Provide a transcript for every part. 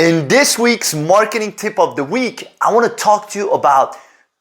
In this week's marketing tip of the week, I want to talk to you about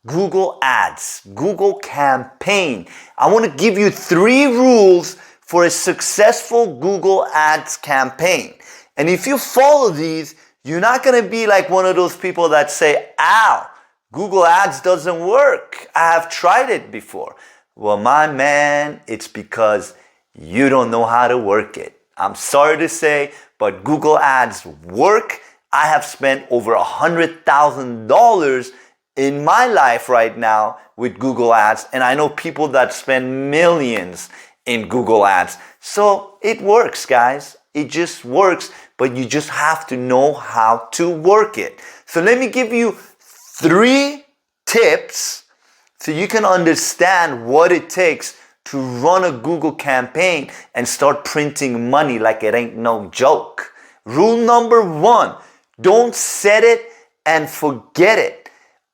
Google Ads, Google Campaign. I want to give you 3 rules for a successful Google Ads campaign. And if you follow these, you're not going to be like one of those people that say, ow, Google Ads doesn't work. I have tried it before. Well, my man, it's because you don't know how to work it. I'm sorry to say, but Google Ads work. I have spent over $100,000 in my life right now with Google Ads, and I know people that spend millions in Google Ads. So it works, guys. It just works, but you just have to know how to work it. So let me give you 3 tips so you can understand what it takes to run a Google campaign and start printing money like it ain't no joke. Rule number 1, don't set it and forget it.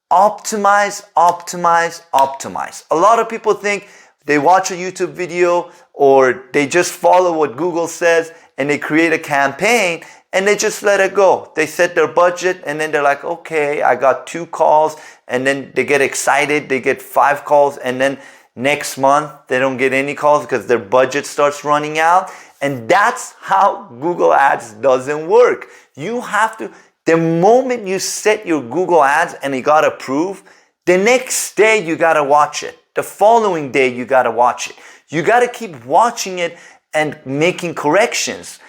Optimize, optimize, optimize. A lot of people think they watch a YouTube video or they just follow what Google says and they create a campaign and they just let it go. They set their budget and then they're like, okay, I got 2 calls, and then they get excited, they get 5 calls, and then next month they don't get any calls because their budget starts running out. And that's how Google Ads doesn't work. You have to, the moment you set your Google Ads and it got approved, the next day you gotta watch it. The following day you gotta watch it. You gotta keep watching it and making corrections.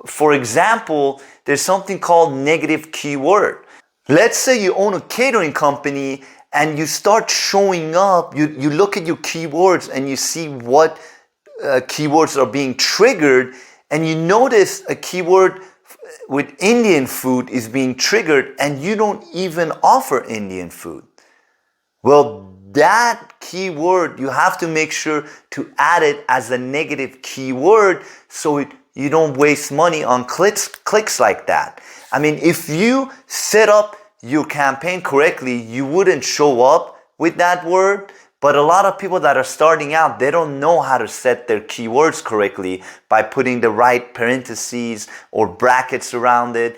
For example, there's something called negative keyword. Let's say you own a catering company and you start showing up, you look at your keywords and you see what keywords are being triggered, and you notice a keyword with Indian food is being triggered and you don't even offer Indian food. Well, that keyword, you have to make sure to add it as a negative keyword so you don't waste money on clicks like that. I mean, if you set up your campaign correctly, you wouldn't show up with that word. But a lot of people that are starting out, they don't know how to set their keywords correctly by putting the right parentheses or brackets around it.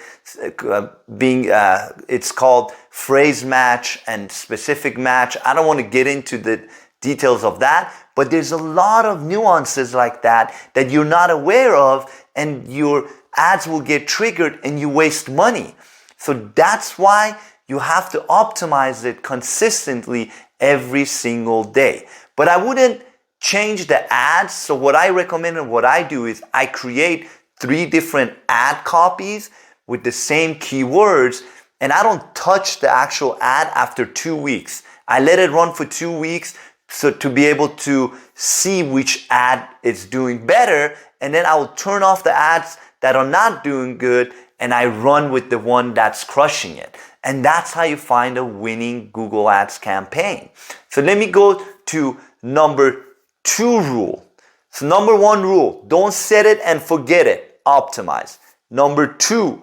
It's called phrase match and specific match. I don't want to get into the details of that, but there's a lot of nuances like that that you're not aware of, and your ads will get triggered and you waste money. So that's why you have to optimize it consistently every single day. But I wouldn't change the ads. So what I recommend and what I do is I create 3 different ad copies with the same keywords, and I don't touch the actual ad after 2 weeks. I let it run for 2 weeks so to be able to see which ad is doing better, and then I will turn off the ads that are not doing good and I run with the one that's crushing it. And that's how you find a winning Google Ads campaign. So let me go to number 2 rule. So number 1 rule, don't set it and forget it. Optimize. Number 2,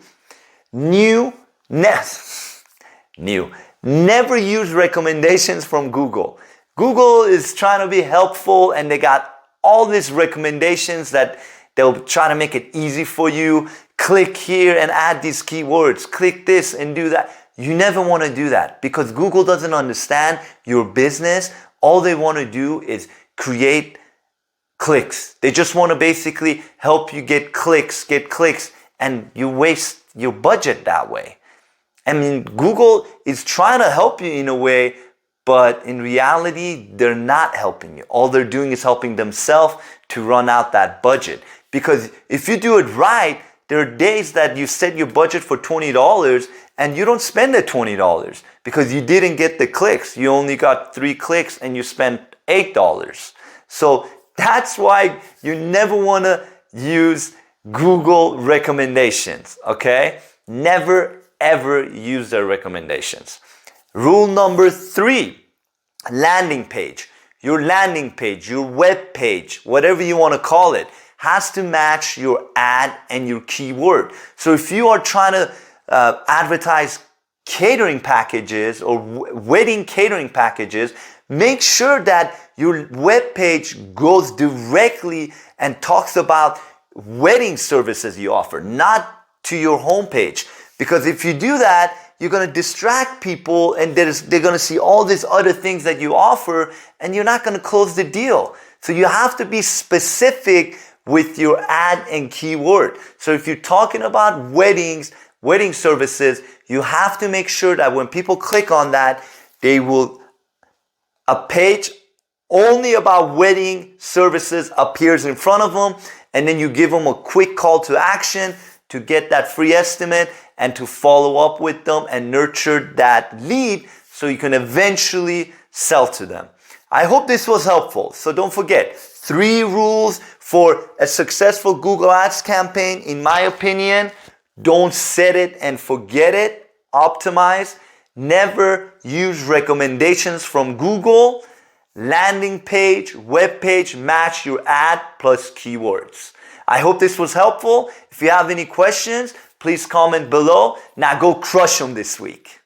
never use recommendations from Google. Google is trying to be helpful and they got all these recommendations that they'll try to make it easy for you. Click here and add these keywords. Click this and do that. You never want to do that because Google doesn't understand your business. All they want to do is create clicks. They just want to basically help you get clicks, and you waste your budget that way. I mean, Google is trying to help you in a way, but in reality, they're not helping you. All they're doing is helping themselves to run out that budget. Because if you do it right, there are days that you set your budget for $20 and you don't spend the $20 because you didn't get the clicks. You only got 3 clicks and you spent $8. So that's why you never want to use Google recommendations, okay? Never ever use their recommendations. Rule number 3, landing page. Your landing page, your web page, whatever you want to call it, has to match your ad and your keyword. So if you are trying to advertise catering packages or wedding catering packages, make sure that your web page goes directly and talks about wedding services you offer, not to your homepage. Because if you do that, you're going to distract people and they're going to see all these other things that you offer and you're not going to close the deal. So you have to be specific with your ad and keyword. So if you're talking about weddings, wedding services, you have to make sure that when people click on that, a page only about wedding services appears in front of them, and then you give them a quick call to action to get that free estimate and to follow up with them and nurture that lead so you can eventually sell to them. I hope this was helpful. So don't forget, 3 rules for a successful Google Ads campaign, in my opinion. Don't set it and forget it. Optimize. Never use recommendations from Google. Landing page, web page, match your ad plus keywords. I hope this was helpful. If you have any questions, please comment below. Now go crush them this week.